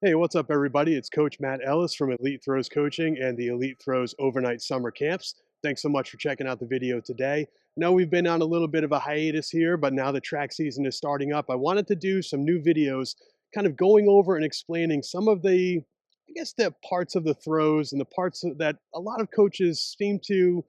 Hey, what's up, everybody? It's Coach Matt Ellis from Elite Throws Coaching and the Elite Throws Overnight Summer Camps. Thanks so much for checking out the video today. Know we've been on a little bit of a hiatus here, but now the track season is starting up. I wanted to do some new videos kind of going over and explaining some of the parts of the throws and the that a lot of coaches seem to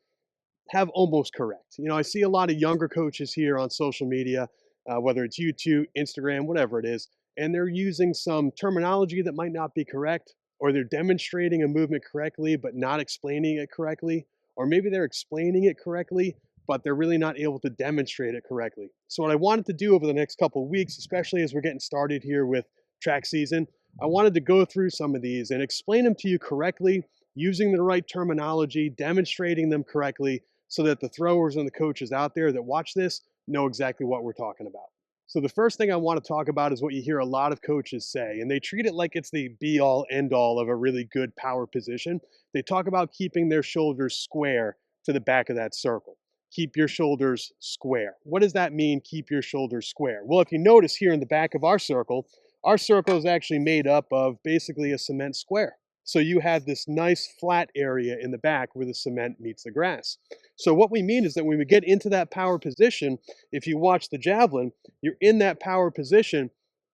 have almost correct. I see a lot of younger coaches here on social media, whether it's YouTube, Instagram, whatever it is, and they're using some terminology that might not be correct, or they're demonstrating a movement correctly, but not explaining it correctly, or maybe they're explaining it correctly, but they're really not able to demonstrate it correctly. So, what I wanted to do over the next couple of weeks, especially as we're getting started here with track season, I wanted to go through some of these and explain them to you correctly, using the right terminology, demonstrating them correctly, so that the throwers and the coaches out there that watch this know exactly what we're talking about. So the first thing I want to talk about is what you hear a lot of coaches say, and they treat it like it's the be all end all of a really good power position. They talk about keeping their shoulders square to the back of that circle. Keep your shoulders square. What does that mean, keep your shoulders square? Well, if you notice here in the back of our circle is actually made up of basically a cement square. So you have this nice flat area in the back where the cement meets the grass. So what we mean is that when we get into that power position, if you watch the javelin, you're in that power position.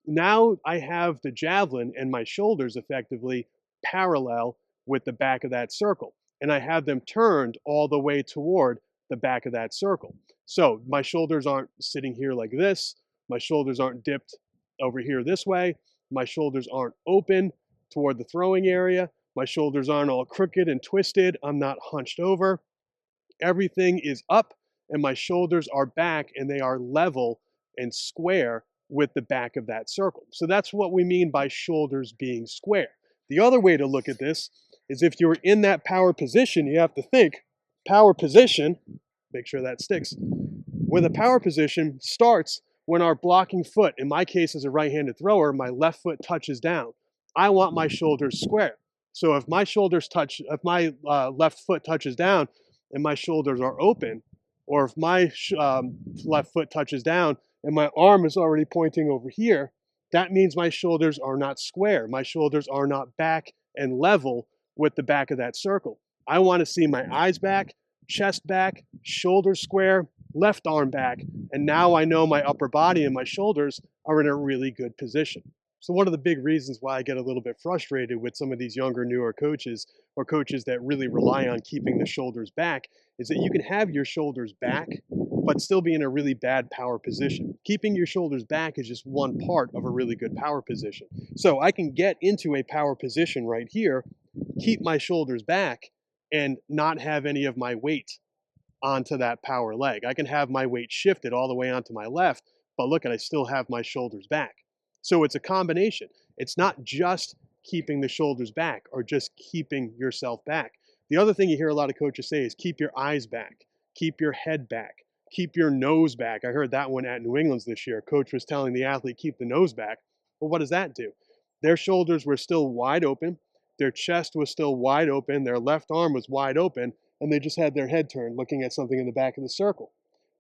Now I have the javelin and my shoulders effectively parallel with the back of that circle. And I have them turned all the way toward the back of that circle. So my shoulders aren't sitting here like this. My shoulders aren't dipped over here this way. My shoulders aren't open toward the throwing area. My shoulders aren't all crooked and twisted. I'm not hunched over. Everything is up and my shoulders are back and they are level and square with the back of that circle. So that's what we mean by shoulders being square. The other way to look at this is if you're in that power position, you have to think power position, make sure that sticks. When the power position starts when our blocking foot, in my case as a right-handed thrower, my left foot touches down. I want my shoulders square. So if my left foot touches down, and my shoulders are open, or if my left foot touches down and my arm is already pointing over here, that means my shoulders are not square. My shoulders are not back and level with the back of that circle. I want to see my eyes back, chest back, shoulders square, left arm back, and now I know my upper body and my shoulders are in a really good position. So one of the big reasons why I get a little bit frustrated with some of these younger, newer coaches or coaches that really rely on keeping the shoulders back is that you can have your shoulders back, but still be in a really bad power position. Keeping your shoulders back is just one part of a really good power position. So I can get into a power position right here, keep my shoulders back, and not have any of my weight onto that power leg. I can have my weight shifted all the way onto my left, but look, I still have my shoulders back. So it's a combination. It's not just keeping the shoulders back or just keeping yourself back. The other thing you hear a lot of coaches say is keep your eyes back, keep your head back, keep your nose back. I heard that one at New England's this year. Coach was telling the athlete, keep the nose back. Well, what does that do? Their shoulders were still wide open, their chest was still wide open, their left arm was wide open, and they just had their head turned looking at something in the back of the circle.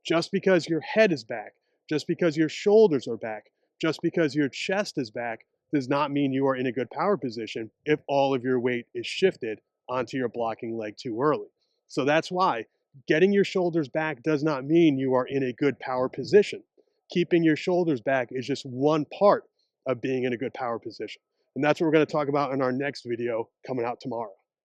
Just because your head is back, just because your shoulders are back, just because your chest is back does not mean you are in a good power position if all of your weight is shifted onto your blocking leg too early. So that's why getting your shoulders back does not mean you are in a good power position. Keeping your shoulders back is just one part of being in a good power position. And that's what we're going to talk about in our next video coming out tomorrow.